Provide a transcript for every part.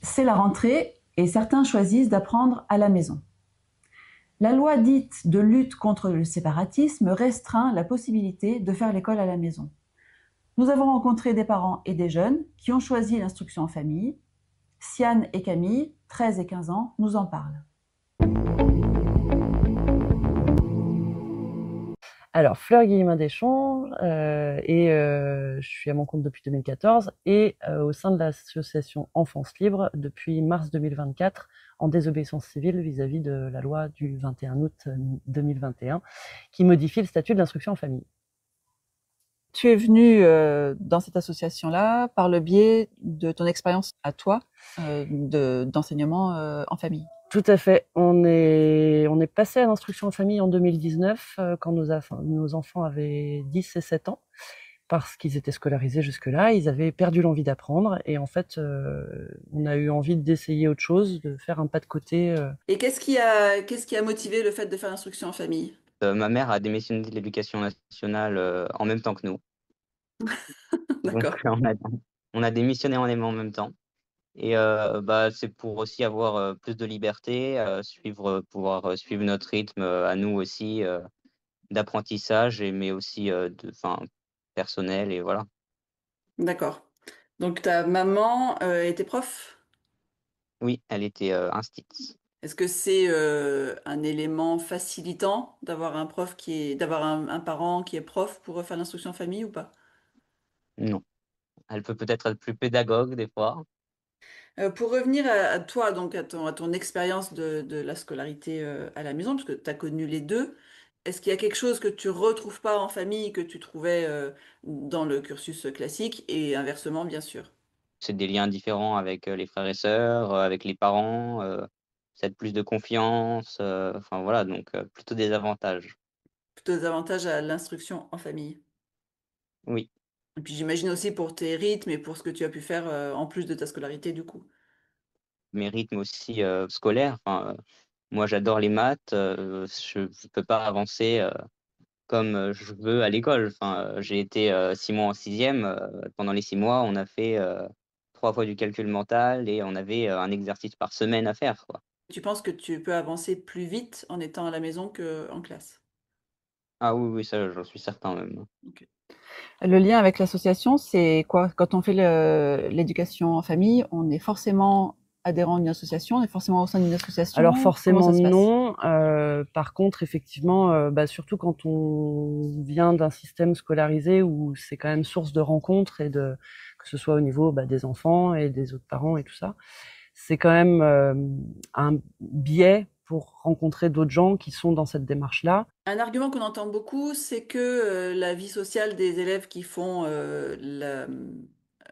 C'est la rentrée et certains choisissent d'apprendre à la maison. La loi dite de lutte contre le séparatisme restreint la possibilité de faire l'école à la maison. Nous avons rencontré des parents et des jeunes qui ont choisi l'instruction en famille. Siane et Camille, 13 et 15 ans, nous en parlent. Alors, Fleur Guillemin-Deschamps, je suis à mon compte depuis 2014 et au sein de l'association Enfance Libre depuis mars 2024 en désobéissance civile vis-à-vis de la loi du 21 août 2021 qui modifie le statut de l'instruction en famille. Tu es venu dans cette association-là par le biais de ton expérience à toi d'enseignement en famille. Tout à fait. On est passé à l'instruction en famille en 2019 quand nos enfants avaient 10 et 7 ans parce qu'ils étaient scolarisés jusque-là. Ils avaient perdu l'envie d'apprendre et en fait, on a eu envie d'essayer autre chose, de faire un pas de côté. Et qu'est-ce qui a motivé le fait de faire l'instruction en famille? Ma mère a démissionné de l'éducation nationale en même temps que nous. Donc, D'accord. on a démissionné en même temps. Et c'est pour aussi avoir plus de liberté, pouvoir suivre notre rythme à nous aussi d'apprentissage, mais aussi personnel. Et voilà. D'accord. Donc ta maman était prof? Oui, elle était instite. Est-ce que c'est un élément facilitant d'avoir d'avoir un parent qui est prof pour faire l'instruction en famille ou pas? Non. Elle peut peut-être être plus pédagogue des fois. Pour revenir à toi, donc à ton expérience de la scolarité à la maison, parce que tu as connu les deux, est-ce qu'il y a quelque chose que tu retrouves pas en famille que tu trouvais dans le cursus classique et inversement, bien sûr? C'est des liens différents avec les frères et sœurs, avec les parents, peut-être plus de confiance, enfin voilà, donc plutôt des avantages. Plutôt des avantages à l'instruction en famille. Oui. Et puis j'imagine aussi pour tes rythmes et pour ce que tu as pu faire en plus de ta scolarité du coup. Mes rythmes aussi, scolaires, moi j'adore les maths, je peux pas avancer, comme, je veux à l'école. J'ai été, 6 mois en sixième. Pendant les 6 mois, on a fait, 3 fois du calcul mental et on avait, un exercice par semaine à faire, quoi. Tu penses que tu peux avancer plus vite en étant à la maison qu'en classe? Ah oui, oui, ça j'en suis certain même. Ok. Le lien avec l'association, c'est quoi? Quand on fait l'éducation en famille, on est forcément adhérent d'une association, on est forcément au sein d'une Alors association. Comment forcément ça se passe? non. Par contre, effectivement, surtout quand on vient d'un système scolarisé où c'est quand même source de rencontres que ce soit au niveau des enfants et des autres parents et tout ça, c'est quand même un biais pour rencontrer d'autres gens qui sont dans cette démarche-là. Un argument qu'on entend beaucoup, c'est que la vie sociale des élèves qui font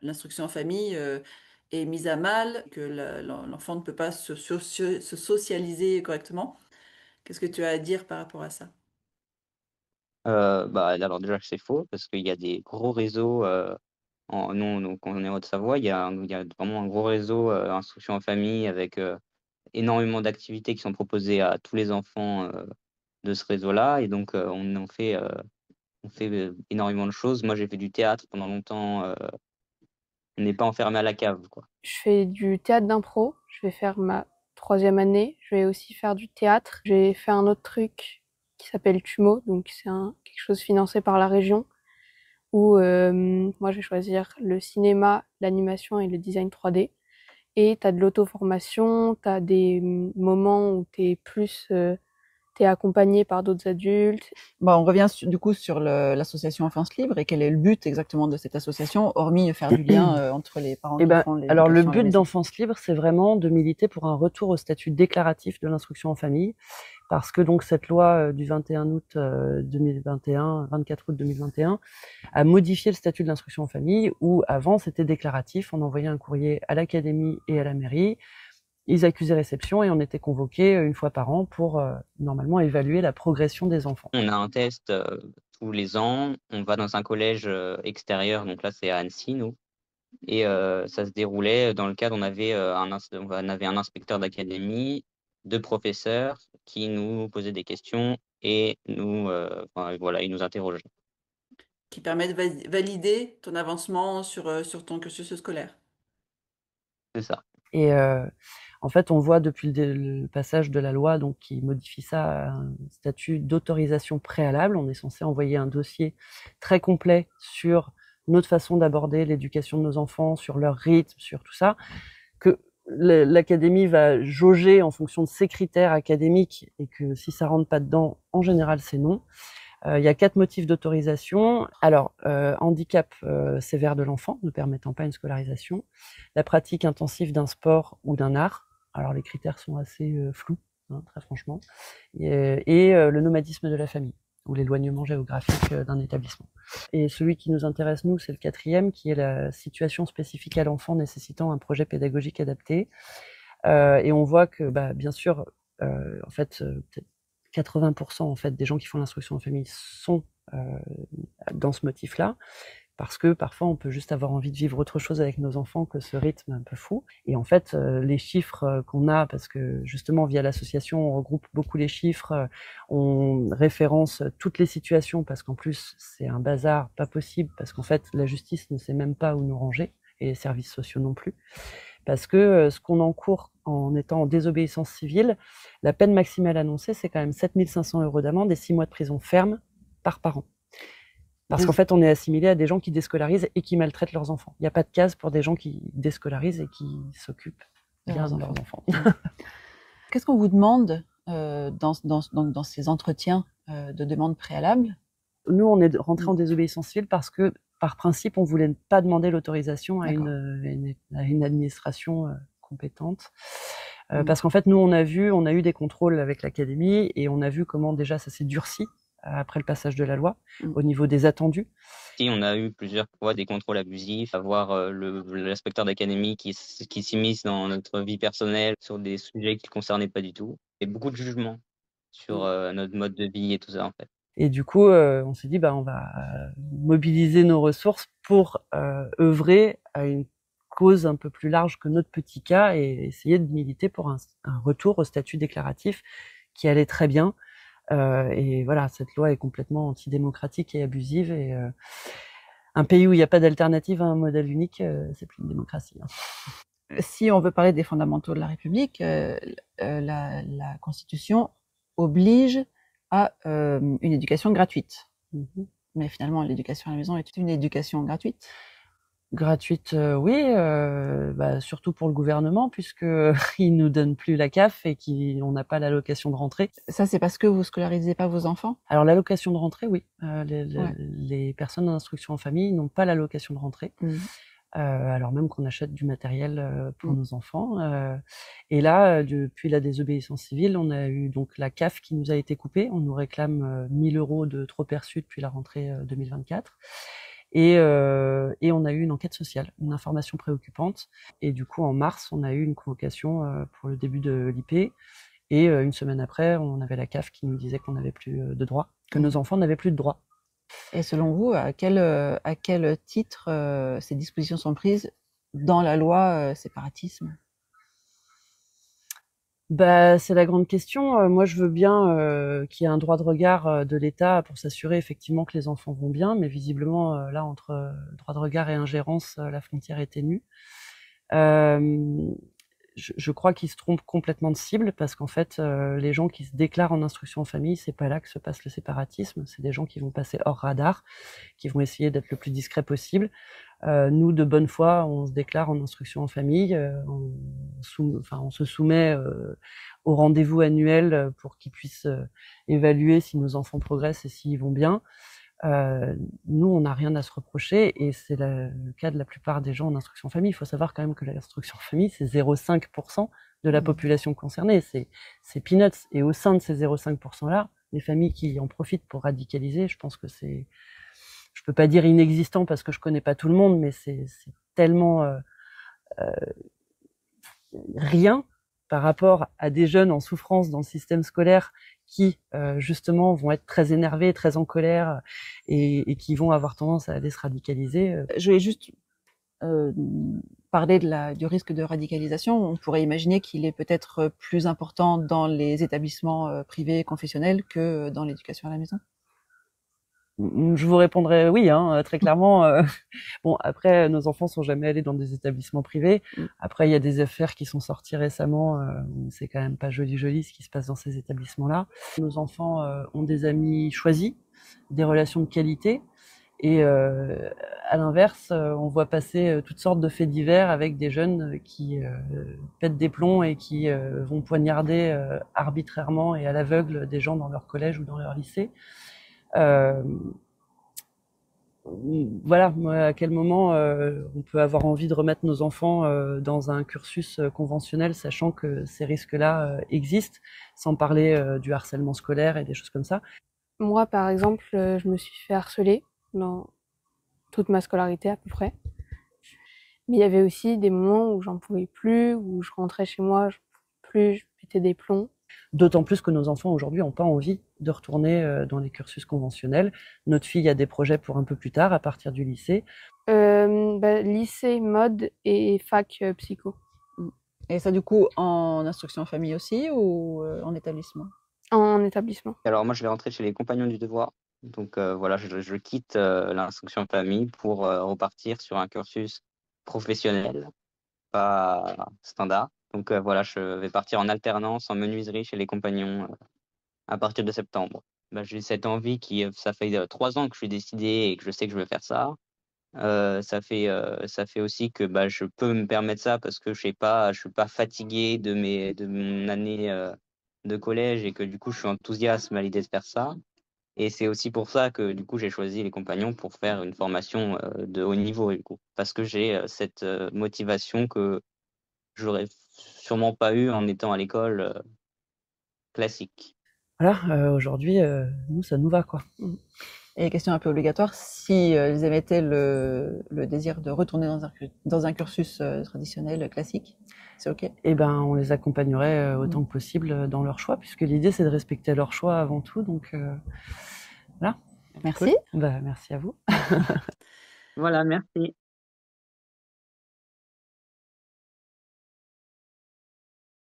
l'instruction en famille est mise à mal, que l'enfant ne peut pas se socialiser correctement. Qu'est-ce que tu as à dire par rapport à ça? Alors déjà que c'est faux parce qu'il y a des gros réseaux, nous donc on est en Haute-Savoie, il y a vraiment un gros réseau, instruction en famille avec, énormément d'activités qui sont proposées à tous les enfants, de ce réseau-là. Et donc on fait, énormément de choses. Moi, j'ai fait du théâtre pendant longtemps, on n'est pas enfermé à la cave, quoi. Je fais du théâtre d'impro, je vais faire ma troisième année. Je vais aussi faire du théâtre. J'ai fait un autre truc qui s'appelle TUMO, donc c'est quelque chose financé par la région, où moi je vais choisir le cinéma, l'animation et le design 3D. Et tu as de l'auto-formation, tu as des moments où t'es accompagné par d'autres adultes. Bon, on revient du coup sur l'association Enfance Libre et quel est le but exactement de cette association, hormis faire du lien entre les parents qui font Alors le l'éducation à la but maison. d'Enfance Libre, c'est vraiment de militer pour un retour au statut déclaratif de l'instruction en famille, parce que donc cette loi du 21 août 2021, 24 août 2021, a modifié le statut de l'instruction en famille, où avant c'était déclaratif, on envoyait un courrier à l'académie et à la mairie, ils accusaient réception et on était convoqués une fois par an pour normalement évaluer la progression des enfants. On a un test, tous les ans, on va dans un collège, extérieur, donc là, c'est à Annecy, nous. Et ça se déroulait dans le cadre, on avait un inspecteur d'académie, 2 professeurs qui nous posaient des questions et voilà, ils nous interrogeaient. Qui permet de valider ton avancement sur ton cursus scolaire. C'est ça. Et en fait, on voit depuis le passage de la loi donc, qui modifie ça à un statut d'autorisation préalable. On est censé envoyer un dossier très complet sur notre façon d'aborder l'éducation de nos enfants, sur leur rythme, sur tout ça, que l'académie va jauger en fonction de ses critères académiques et que si ça rentre pas dedans, en général, c'est non. Il y a 4 motifs d'autorisation. Alors, handicap sévère de l'enfant, ne permettant pas une scolarisation, la pratique intensive d'un sport ou d'un art. Alors, les critères sont assez flous, hein, très franchement. Et le nomadisme de la famille, ou l'éloignement géographique d'un établissement. Et celui qui nous intéresse, nous, c'est le 4e, qui est la situation spécifique à l'enfant nécessitant un projet pédagogique adapté. Et on voit que, bien sûr, en fait, peut-être 80% en fait des gens qui font l'instruction en famille sont dans ce motif-là, parce que parfois on peut juste avoir envie de vivre autre chose avec nos enfants que ce rythme un peu fou. Et en fait, les chiffres qu'on a, parce que justement via l'association on regroupe beaucoup les chiffres, on référence toutes les situations, parce qu'en plus c'est un bazar pas possible, parce qu'en fait la justice ne sait même pas où nous ranger, et les services sociaux non plus. Parce que ce qu'on encourt en étant en désobéissance civile, la peine maximale annoncée, c'est quand même 7 500 € d'amende et 6 mois de prison ferme par parent. Parce qu'en fait, on est assimilé à des gens qui déscolarisent et qui maltraitent leurs enfants. Il n'y a pas de case pour des gens qui déscolarisent et qui s'occupent bien de leurs enfants. Qu'est-ce qu'on vous demande dans ces entretiens de demande préalable? Nous, on est rentré en désobéissance civile parce que, par principe, on voulait pas demander l'autorisation à une administration compétente. Parce qu'en fait, nous, on a eu des contrôles avec l'académie et on a vu comment déjà ça s'est durci après le passage de la loi au niveau des attendus. Si on a eu plusieurs fois des contrôles abusifs, avoir l'inspecteur d'académie qui s'immisce dans notre vie personnelle sur des sujets qui ne concernaient pas du tout, et beaucoup de jugements sur notre mode de vie et tout ça en fait. Et du coup, on s'est dit, on va mobiliser nos ressources pour œuvrer à une cause un peu plus large que notre petit cas et essayer de militer pour un retour au statut déclaratif qui allait très bien. Et voilà, cette loi est complètement antidémocratique et abusive. Et un pays où il n'y a pas d'alternative à un modèle unique, c'est plus une démocratie. Si on veut parler des fondamentaux de la République, la Constitution oblige à une éducation gratuite. Mais finalement, l'éducation à la maison est une éducation gratuite. Gratuite, oui, surtout pour le gouvernement, puisque il nous donne plus la CAF et qu'on n'a pas l'allocation de rentrée. Ça, c'est parce que vous scolarisez pas vos enfants? Alors l'allocation de rentrée, oui. Les personnes en instruction en famille n'ont pas l'allocation de rentrée. Alors même qu'on achète du matériel pour nos enfants. Et là, depuis la désobéissance civile, on a eu donc la CAF qui nous a été coupée. On nous réclame 1 000 € de trop perçus depuis la rentrée 2024. Et on a eu une enquête sociale, une information préoccupante. Et du coup, en mars, on a eu une convocation pour le début de l'IP. Et une semaine après, on avait la CAF qui nous disait qu'on n'avait plus de droits, que nos enfants n'avaient plus de droits. Et selon vous, à quel titre ces dispositions sont prises dans la loi séparatisme? C'est la grande question. Moi, je veux bien qu'il y ait un droit de regard de l'État pour s'assurer effectivement que les enfants vont bien, mais visiblement, là, entre droit de regard et ingérence, la frontière est ténue. Je crois qu'ils se trompent complètement de cible parce qu'en fait, les gens qui se déclarent en instruction en famille, c'est pas là que se passe le séparatisme. C'est des gens qui vont passer hors radar, qui vont essayer d'être le plus discret possible. Nous, de bonne foi, on se déclare en instruction en famille, on se soumet au rendez-vous annuel pour qu'ils puissent évaluer si nos enfants progressent et s'ils vont bien. Nous, on n'a rien à se reprocher et c'est le cas de la plupart des gens en instruction en famille. Il faut savoir quand même que l'instruction en famille, c'est 0,5% de la population concernée. C'est peanuts. Et au sein de ces 0,5%-là, les familles qui en profitent pour radicaliser, je pense que c'est, je peux pas dire inexistant parce que je connais pas tout le monde, mais c'est tellement rien par rapport à des jeunes en souffrance dans le système scolaire qui justement vont être très énervés, très en colère et qui vont avoir tendance à aller se radicaliser. Je vais juste parler du risque de radicalisation. On pourrait imaginer qu'il est peut-être plus important dans les établissements privés confessionnels que dans l'éducation à la maison. Je vous répondrai oui, hein, très clairement. Bon, après, nos enfants sont jamais allés dans des établissements privés. Après, il y a des affaires qui sont sorties récemment. Où c'est quand même pas joli ce qui se passe dans ces établissements-là. Nos enfants ont des amis choisis, des relations de qualité. Et à l'inverse, on voit passer toutes sortes de faits divers avec des jeunes qui pètent des plombs et qui vont poignarder arbitrairement et à l'aveugle des gens dans leur collège ou dans leur lycée. Voilà, moi, à quel moment on peut avoir envie de remettre nos enfants dans un cursus conventionnel, sachant que ces risques-là existent, sans parler du harcèlement scolaire et des choses comme ça. Moi, par exemple, je me suis fait harceler dans toute ma scolarité à peu près. Mais il y avait aussi des moments où j'en pouvais plus, où je rentrais chez moi, je pouvais plus, je pétais des plombs. D'autant plus que nos enfants aujourd'hui n'ont pas envie de retourner dans les cursus conventionnels. Notre fille a des projets pour un peu plus tard, à partir du lycée. Lycée, mode et fac psycho. Et ça, du coup, en instruction en famille aussi ou en établissement? En établissement. Alors moi, je vais rentrer chez les Compagnons du Devoir. Donc voilà, je quitte l'instruction en famille pour repartir sur un cursus professionnel, pas standard. Donc voilà, je vais partir en alternance en menuiserie chez les Compagnons à partir de septembre. J'ai cette envie ça fait 3 ans que je suis décidé et que je sais que je veux faire ça. Ça fait aussi que je peux me permettre ça parce que je suis pas fatigué de mon année de collège et que du coup je suis enthousiaste à l'idée de faire ça. Et c'est aussi pour ça que du coup j'ai choisi les Compagnons pour faire une formation de haut niveau du coup, parce que j'ai cette motivation que j'aurais sûrement pas eu en étant à l'école classique. Voilà, aujourd'hui, nous, ça nous va, quoi. Et question un peu obligatoire, si ils émettaient le désir de retourner dans un cursus traditionnel classique, c'est OK? Eh ben, on les accompagnerait autant que possible dans leur choix, puisque l'idée, c'est de respecter leur choix avant tout. Donc, voilà. Merci. Bah, merci à vous. Voilà, merci.